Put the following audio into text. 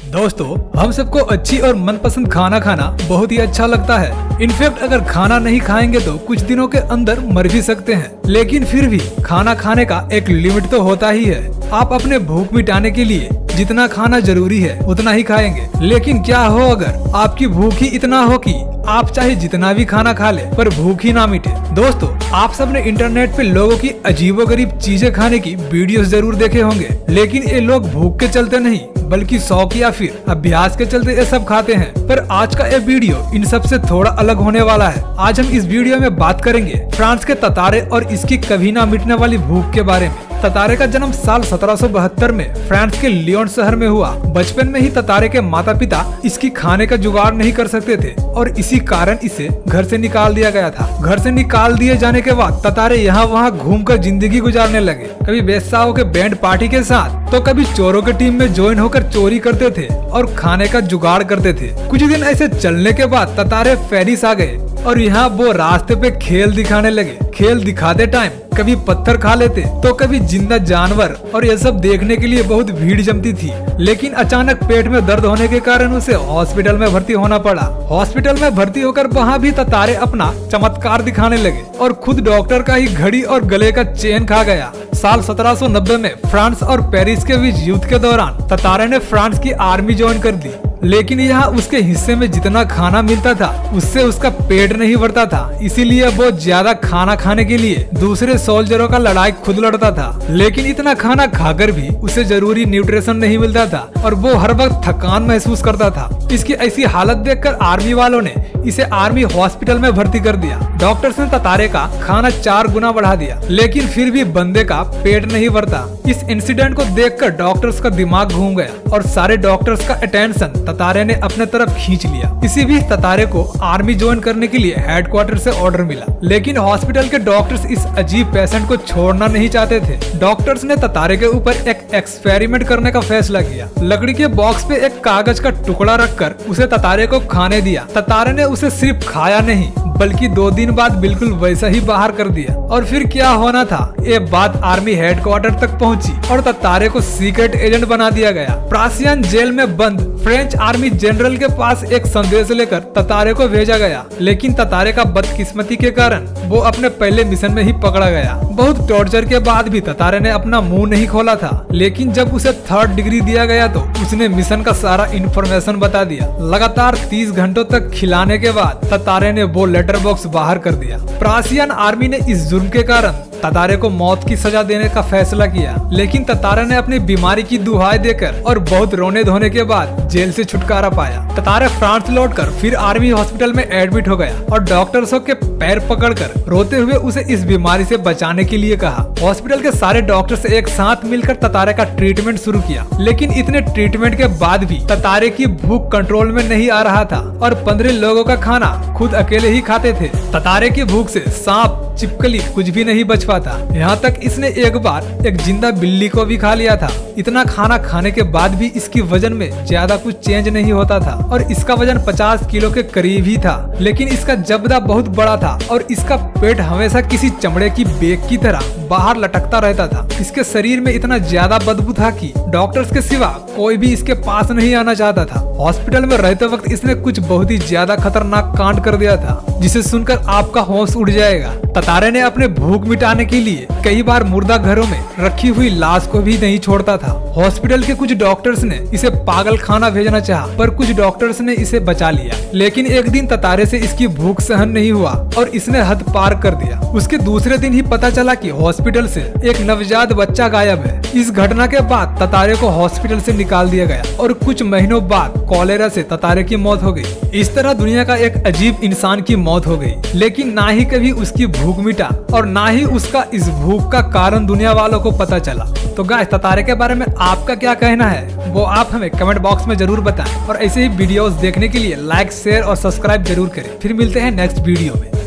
दोस्तों, हम सबको अच्छी और मनपसंद खाना खाना बहुत ही अच्छा लगता है। इनफैक्ट अगर खाना नहीं खाएंगे तो कुछ दिनों के अंदर मर भी सकते हैं, लेकिन फिर भी खाना खाने का एक लिमिट तो होता ही है। आप अपने भूख मिटाने के लिए जितना खाना जरूरी है उतना ही खाएंगे, लेकिन क्या हो अगर आपकी भूख ही इतना हो कि आप चाहे जितना भी खाना खा ले पर भूख ही ना मिटे। दोस्तों, आप सबने इंटरनेट पे लोगों की अजीबोगरीब चीजें खाने की वीडियोस जरूर देखे होंगे, लेकिन ये लोग भूख के चलते नहीं बल्कि शौक या फिर अभ्यास के चलते ये सब खाते हैं। पर आज का ये वीडियो इन सब से थोड़ा अलग होने वाला है। आज हम इस वीडियो में बात करेंगे फ्रांस के ततारे और इसकी कभी ना मिटने वाली भूख के बारे में। ततारे का जन्म साल 1772 में फ्रांस के लियोन शहर में हुआ। बचपन में ही ततारे के माता पिता इसकी खाने का जुगाड़ नहीं कर सकते थे और इसी कारण इसे घर से निकाल दिया गया था। घर से निकाल दिए जाने के बाद ततारे यहाँ वहाँ घूमकर जिंदगी गुजारने लगे। कभी वेश्याओं के बैंड पार्टी के साथ तो कभी चोरों की टीम में ज्वाइन होकर चोरी करते थे और खाने का जुगाड़ करते थे। कुछ दिन ऐसे चलने के बाद ततारे पेरिस आ गए और यहाँ वो रास्ते पे खेल दिखाने लगे। खेल दिखाते टाइम कभी पत्थर खा लेते तो कभी जिंदा जानवर, और यह सब देखने के लिए बहुत भीड़ जमती थी। लेकिन अचानक पेट में दर्द होने के कारण उसे हॉस्पिटल में भर्ती होना पड़ा। हॉस्पिटल में भर्ती होकर वहाँ भी ततारे अपना चमत्कार दिखाने लगे और खुद डॉक्टर का ही घड़ी और गले का चेन खा गया। साल 1790 में फ्रांस और पेरिस के बीच युद्ध के दौरान ततारे ने फ्रांस की आर्मी ज्वाइन कर दी, लेकिन यहाँ उसके हिस्से में जितना खाना मिलता था उससे उसका पेट नहीं भरता था। इसीलिए वो ज्यादा खाना खाने के लिए दूसरे सोल्जरों का लड़ाई खुद लड़ता था। लेकिन इतना खाना खाकर भी उसे जरूरी न्यूट्रिशन नहीं मिलता था और वो हर वक्त थकान महसूस करता था। इसकी ऐसी हालत देखकर आर्मी वालों ने इसे आर्मी हॉस्पिटल में भर्ती कर दिया। डॉक्टर्स ने ततारे का खाना 4 गुना बढ़ा दिया, लेकिन फिर भी बंदे का पेट नहीं भरता। इस इंसिडेंट को देखकर डॉक्टर्स का दिमाग घूम गया और सारे डॉक्टर्स का अटेंशन ततारे ने अपने तरफ खींच लिया। इसी बीच ततारे को आर्मी ज्वाइन करने के लिए हेडक्वार्टर से ऑर्डर मिला, लेकिन हॉस्पिटल के डॉक्टर्स इस अजीब पेशेंट को छोड़ना नहीं चाहते थे। डॉक्टर्स ने ततारे के ऊपर एक एक्सपेरिमेंट करने का फैसला किया। लकड़ी के बॉक्स पे एक कागज का टुकड़ा रखकर उसे ततारे को खाने दिया। ततारे ने उसे सिर्फ खाया नहीं बल्कि 2 दिन बाद बिल्कुल वैसा ही बाहर कर दिया। और फिर क्या होना था, ये बात आर्मी हेडक्वार्टर तक पहुंची और ततारे को सीक्रेट एजेंट बना दिया गया। प्रासियन जेल में बंद फ्रेंच आर्मी जनरल के पास एक संदेश लेकर ततारे को भेजा गया, लेकिन ततारे का बदकिस्मती के कारण वो अपने पहले मिशन में ही पकड़ा गया। बहुत टॉर्चर के बाद भी ततारे ने अपना मुंह नहीं खोला था, लेकिन जब उसे 3rd डिग्री दिया गया तो उसने मिशन का सारा इंफॉर्मेशन बता दिया। लगातार 30 घंटों तक खिलाने के बाद ततारे ने वो लेटर बॉक्स बाहर कर दिया। प्रासियन आर्मी ने इस जुर्म के कारण ततारे को मौत की सजा देने का फैसला किया, लेकिन ततारे ने अपनी बीमारी की दुहाई देकर और बहुत रोने धोने के बाद जेल से छुटकारा पाया। ततारे फ्रांस लौटकर फिर आर्मी हॉस्पिटल में एडमिट हो गया और डॉक्टर्सों के पैर पकड़कर रोते हुए उसे इस बीमारी से बचाने के लिए कहा। हॉस्पिटल के सारे डॉक्टर्स एक साथ मिलकर ततारे का ट्रीटमेंट शुरू किया, लेकिन इतने ट्रीटमेंट के बाद भी ततारे की भूख कंट्रोल में नहीं आ रहा था और 15 लोगों का खाना खुद अकेले ही खाते थे। ततारे की भूख से सांप, छिपकली कुछ भी नहीं बच पाता। यहाँ तक इसने एक बार एक जिंदा बिल्ली को भी खा लिया था। इतना खाना खाने के बाद भी इसकी वजन में ज्यादा कुछ चेंज नहीं होता था और इसका वजन 50 किलो के करीब ही था, लेकिन इसका जबड़ा बहुत बड़ा था और इसका पेट हमेशा किसी चमड़े की बेग की तरह बाहर लटकता रहता था। इसके शरीर में इतना ज्यादा बदबू था कि डॉक्टर्स के सिवा कोई भी इसके पास नहीं आना चाहता था। हॉस्पिटल में रहते वक्त इसने कुछ बहुत ही ज्यादा खतरनाक कांड कर दिया था, जिसे सुनकर आपका होश उड़ जाएगा। ततारे ने अपने भूख मिटाने के लिए कई बार मुर्दा घरों में रखी हुई लाश को भी नहीं छोड़ता था। हॉस्पिटल के कुछ डॉक्टर्स ने इसे पागल खाना भेजना चाहा, पर कुछ डॉक्टर्स ने इसे बचा लिया। लेकिन एक दिन ततारे से इसकी भूख सहन नहीं हुआ और इसने हद पार कर दिया। उसके दूसरे दिन ही पता चला कि हॉस्पिटल से एक नवजात बच्चा गायब है। इस घटना के बाद ततारे को हॉस्पिटल से निकाल दिया गया और कुछ महीनों बाद कॉलेरा से ततारे की मौत हो गई। इस तरह दुनिया का एक अजीब इंसान की मौत हो गई, लेकिन ना ही कभी उसकी भूख मिटा और ना ही उसका इस भूख का कारण दुनिया वालों को पता चला। तो गाइस, ततारे के बारे में आपका क्या कहना है वो आप हमें कमेंट बॉक्स में जरूर बताएं और ऐसे ही वीडियोस देखने के लिए लाइक, शेयर और सब्सक्राइब जरूर करें। फिर मिलते हैं नेक्स्ट वीडियो में।